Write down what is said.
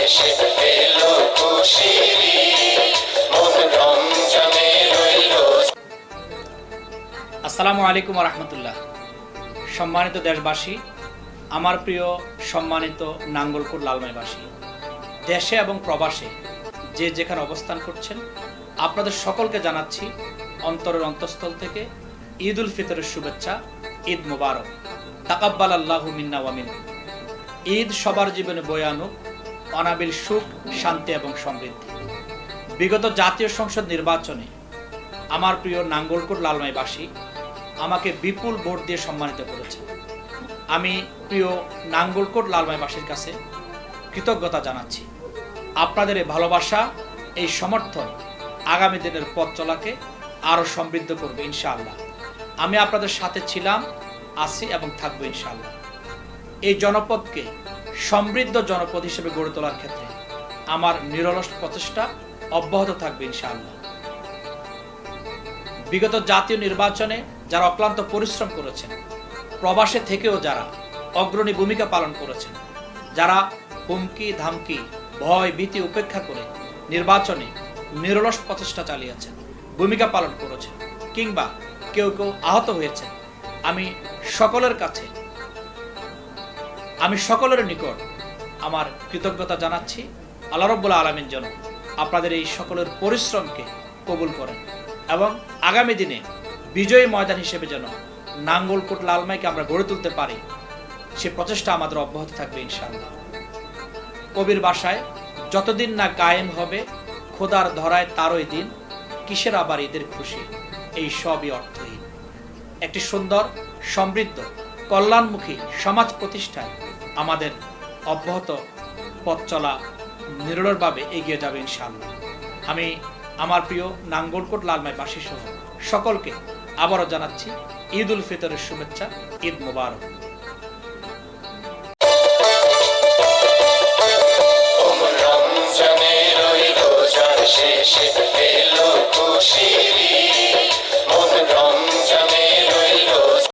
এসে পেল খুশির মন রমজানে রইল। আসসালামু আলাইকুম ওয়া রাহমাতুল্লাহ। সম্মানিত দেশবাসী, আমার প্রিয় সম্মানিত নাঙ্গলকোট লালমাইবাসী, দেশে এবং প্রবাসে যে যেখানে অবস্থান করছেন, আপনাদের সকলকে জানাচ্ছি অন্তরের অন্তঃস্থল থেকে ঈদ উল ফিতরের শুভেচ্ছা। ঈদ মুবারক। তাকাব্বাল আল্লাহু মিন্না ওয়া মিনকুম। ঈদ সবার জীবনে বয়ে আনুক অনাবিল সুখ, শান্তি এবং সমৃদ্ধি। বিগত জাতীয় সংসদ নির্বাচনে আমার প্রিয় নাঙ্গলকোট লালমাইবাসী আমাকে বিপুল ভোট দিয়ে সম্মানিত করেছে। আমি প্রিয় নাঙ্গলকোট লালমাইবাসীর কাছে কৃতজ্ঞতা জানাচ্ছি। আপনাদের এই ভালোবাসা, এই সমর্থন আগামী দিনের পথ চলাকে আরও সমৃদ্ধ করবে ইনশাআল্লাহ। আমি আপনাদের সাথে ছিলাম, আছি এবং থাকবো ইনশাআল্লাহ। এই জনপদকে সমৃদ্ধ জনপদ হিসেবে গড়ে তোলার ক্ষেত্রে আমার নিরলস প্রচেষ্টা অব্যাহত থাকবে ইনশাআল্লাহ। বিগত জাতীয় নির্বাচনে যারা অক্লান্ত পরিশ্রম করেছেন, প্রবাসে থেকেও যারা অগ্রণী ভূমিকা পালন করেছেন, যারা হুমকি ধামকি ভয় ভীতি উপেক্ষা করে নির্বাচনে নিরলস প্রচেষ্টা চালিয়েছেন, ভূমিকা পালন করেছেন, কিংবা কেউ কেউ আহত হয়েছেন, আমি সকলের নিকট আমার কৃতজ্ঞতা জানাচ্ছি। আল্লাহ রাব্বুল আলামিন যেন আপনাদের এই সকলের পরিশ্রমকে কবুল করেন এবং আগামী দিনে বিজয়ী ময়দান হিসেবে যেন নাঙ্গলকোট লালমাইকে আমরা গড়ে তুলতে পারি, সে প্রচেষ্টা আমাদের অব্যাহত থাকবে ইনশাআল্লাহ। কবির ভাষায়, যতদিন না কায়েম হবে খোদার ধরায় তারই দিন, কিসের আবার ঈদের খুশি, এই সবই অর্থহীন। একটি সুন্দর, সমৃদ্ধ, কল্যাণমুখী সমাজ প্রতিষ্ঠায় আমাদের অব্যাহত পথ চলা নিরলসভাবে এগিয়ে যাবে ইনশাআল্লাহ। আমি আমার প্রিয় নাঙ্গলকোট লালমাইবাসী সহ সকলকে আবারও জানাচ্ছি ঈদ উল ফিতরের শুভেচ্ছা। ঈদ মুবারক।